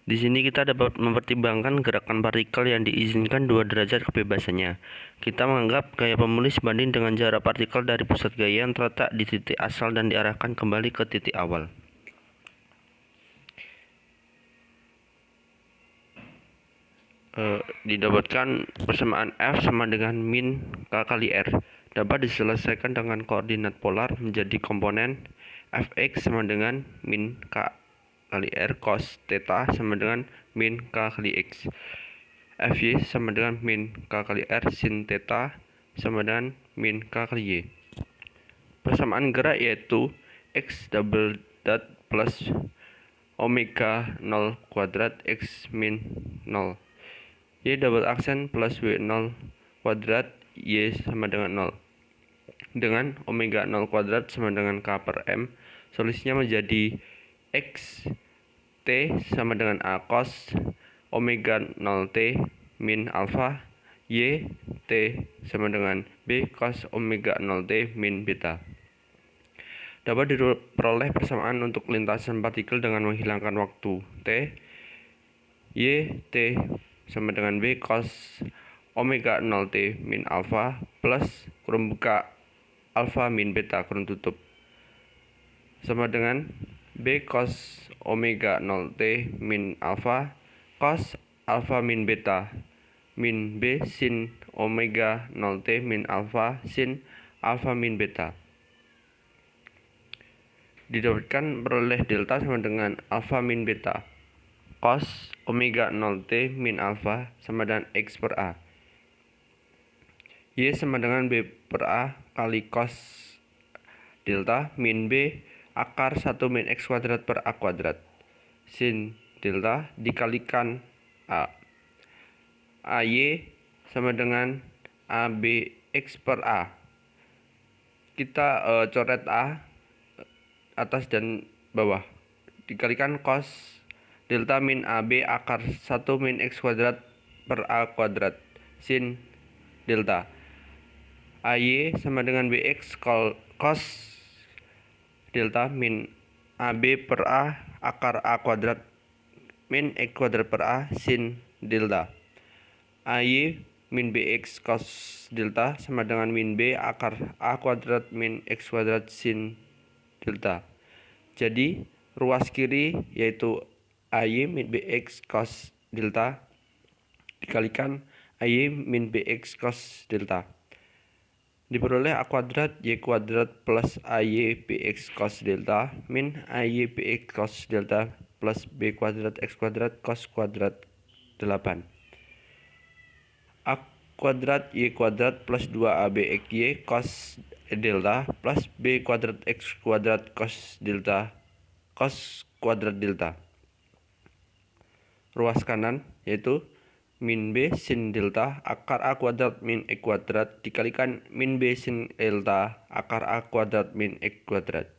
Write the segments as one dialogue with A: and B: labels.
A: Di sini kita dapat mempertimbangkan gerakan partikel yang diizinkan 2 derajat kebebasannya. Kita menganggap gaya pemulih sebanding dengan jarak partikel dari pusat gaya yang terletak di titik asal dan diarahkan kembali ke titik awal. Didapatkan persamaan F sama dengan min K kali R. Dapat diselesaikan dengan koordinat polar menjadi komponen Fx sama dengan min K kali R cos theta sama dengan min K kali X. Fy sama dengan min K kali R sin theta sama dengan min K kali Y. Persamaan gerak yaitu X double dot plus omega 0 kuadrat X min 0. Y double aksen plus W0 kuadrat Y sama dengan 0. Dengan omega 0 kuadrat sama dengan K per M, solusinya menjadi X T sama dengan A cos omega 0 T min alpha, Y T sama dengan B cos omega 0 T min beta. Dapat diperoleh persamaan untuk lintasan partikel dengan menghilangkan waktu T. Y T sama dengan B cos omega 0 T min alpha plus kurung buka alpha min beta kurung tutup sama dengan B cos omega 0 T min alpha cos alpha min beta min B sin omega 0 T min alpha sin alpha min beta. Didapatkan peroleh delta sama dengan alpha min beta cos omega 0 T min alpha sama dengan X per A. Y sama dengan B per A kali cos delta min B akar 1 min X kuadrat per A kuadrat sin delta dikalikan A. AY sama dengan AB X per A. Kita coret A atas dan bawah dikalikan cos delta min AB akar 1 min X kuadrat per A kuadrat sin delta. AY sama dengan BX cos delta min AB per A akar A kuadrat min X kuadrat per A sin delta. AY min BX cos delta sama dengan min B akar A kuadrat min X kuadrat sin delta. Jadi ruas kiri yaitu AY min BX cos delta dikalikan AY min BX cos delta. Diperoleh A kuadrat Y kuadrat plus AY BX cos delta min AY BX cos delta plus B kuadrat X kuadrat cos kuadrat 8. A kuadrat Y kuadrat plus 2ABXY cos delta plus B kuadrat X kuadrat cos delta cos kuadrat delta. Ruas kanan yaitu min B sin delta akar A kuadrat min X kuadrat dikalikan min B sin delta akar A kuadrat min X kuadrat.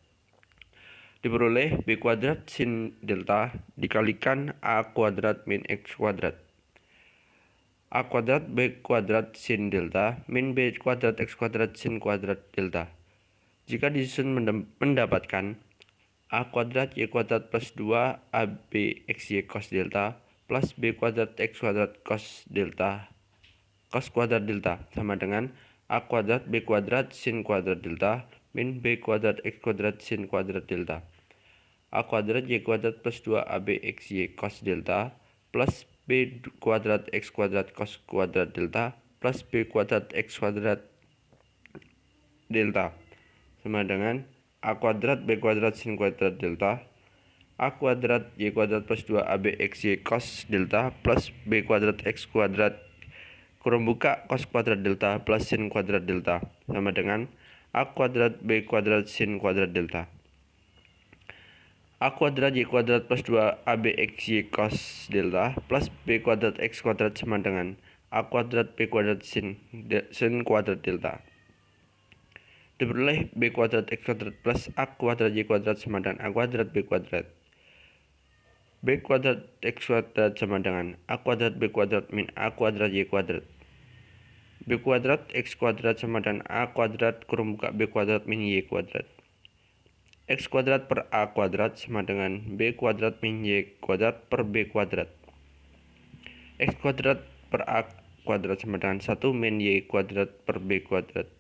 A: Diperoleh B kuadrat sin delta dikalikan A kuadrat min X kuadrat. A kuadrat B kuadrat sin delta min B kuadrat X kuadrat sin kuadrat delta. Jika disusun mendapatkan A kuadrat Y kuadrat plus 2 ABXY cos delta plus B kuadrat X kuadrat cos delta cos kuadrat delta sama dengan A kuadrat B kuadrat sin kuadrat delta min B kuadrat X kuadrat sin kuadrat delta. A kuadrat Y kuadrat plus 2 ABXY cos delta plus B kuadrat X kuadrat cos kuadrat delta plus B kuadrat X kuadrat delta sama dengan A kuadrat B kuadrat sin kuadrat delta A kuadrat Y kuadrat plus 2 ABXY cos delta plus B kuadrat X kuadrat kurung buka cos kuadrat delta plus sin kuadrat delta sama dengan A kuadrat B kuadrat sin kuadrat delta. A kuadrat Y kuadrat plus 2 ABXY cos delta plus B kuadrat X kuadrat sama dengan A kuadrat B kuadrat sin kuadrat delta. Diperoleh B kuadrat X kuadrat plus A kuadrat Y kuadrat sama dengan A kuadrat B kuadrat. B kuadrat X kuadrat sama dengan A kuadrat B kuadrat min A kuadrat Y kuadrat. B kuadrat X kuadrat sama dengan A kuadrat kurung buka B kuadrat min Y kuadrat. X kuadrat per A kuadrat sama dengan B kuadrat min Y kuadrat per B kuadrat. X kuadrat per A kuadrat sama dengan 1 min Y kuadrat per B kuadrat.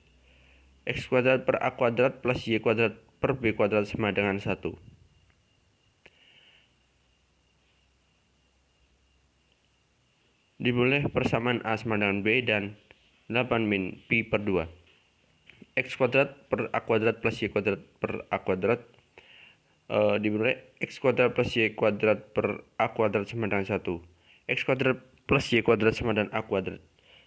A: X kuadrat per A kuadrat plus Y kuadrat per B kuadrat sama dengan 1. Dimulai persamaan A sama dengan B dan 8 min pi per 2. X kuadrat per A kuadrat plus Y kuadrat per A kuadrat dimulai X kuadrat plus Y kuadrat per A kuadrat sama dengan 1. X kuadrat plus Y kuadrat sama dengan A kuadrat.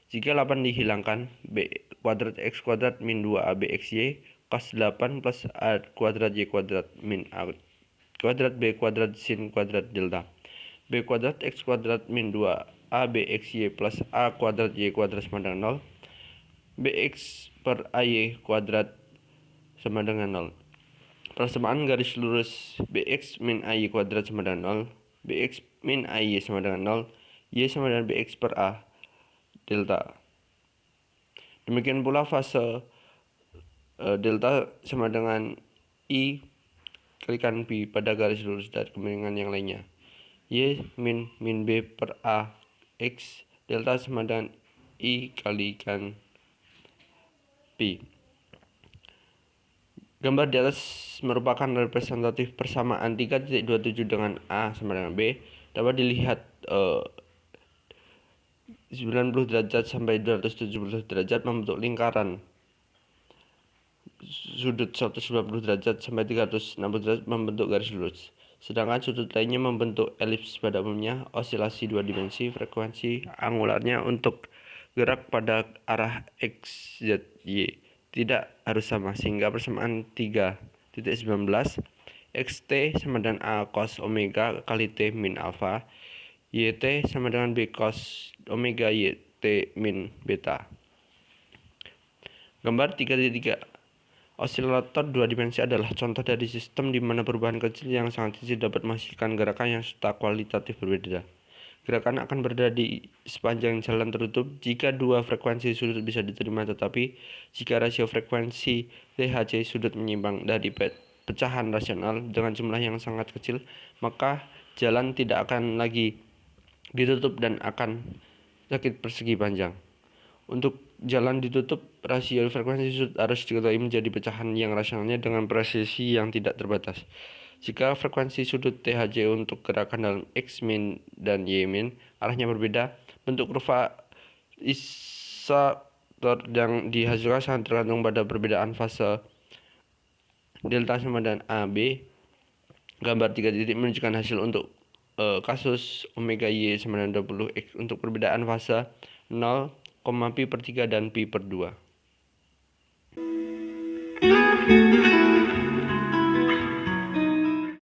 A: Jika 8 dihilangkan, B kuadrat X kuadrat min 2AB XY cos 8 plus A kuadrat Y kuadrat min A kuadrat B kuadrat sin kuadrat delta. B kuadrat X kuadrat min 2AB XY plus A kuadrat Y kuadrat sama dengan 0. BX per AY kuadrat sama dengan 0. Persamaan garis lurus BX min AY kuadrat sama dengan 0. BX min AY sama dengan 0. Y sama dengan BX per A delta. Demikian pula fase delta sama dengan I kalikan pi pada garis lurus dari kemiringan yang lainnya. Y min B per A X delta sama dengan I kalikan pi. Gambar di atas merupakan representatif persamaan 3.27 dengan A sama dengan B. Dapat dilihat 90 derajat sampai 270 derajat membentuk lingkaran. Sudut 190 derajat sampai 360 derajat membentuk garis lurus. Sedangkan sudut lainnya membentuk elips. Pada umumnya, osilasi 2 dimensi frekuensi angularnya untuk gerak pada arah X, Z, Y tidak harus sama, sehingga persamaan 3.19 Xt sama dengan A cos omega kali T min alpha, Yt sama dengan B cos omega Yt min beta. Gambar 3.3. Osilator 2 dimensi adalah contoh dari sistem di mana perubahan kecil yang sangat kecil dapat menghasilkan gerakan yang secara kualitatif berbeda. Gerakan akan berada di sepanjang jalan tertutup jika dua frekuensi sudut bisa diterima, tetapi jika rasio frekuensi THC sudut menyimpang dari pecahan rasional dengan jumlah yang sangat kecil, maka jalan tidak akan lagi ditutup dan akan sakit persegi panjang. Untuk jalan ditutup, rasio frekuensi sudut harus diketahui menjadi pecahan yang rasionalnya dengan presisi yang tidak terbatas. Jika frekuensi sudut THC untuk gerakan dalam X min dan Y min arahnya berbeda, bentuk kurva isolator yang dihasilkan sangat tergantung pada perbedaan fase delta sama dengan AB. Gambar 3 titik menunjukkan hasil untuk kasus omega Y sama dengan 20 X untuk perbedaan fase 0, pi per 3 dan pi per 2.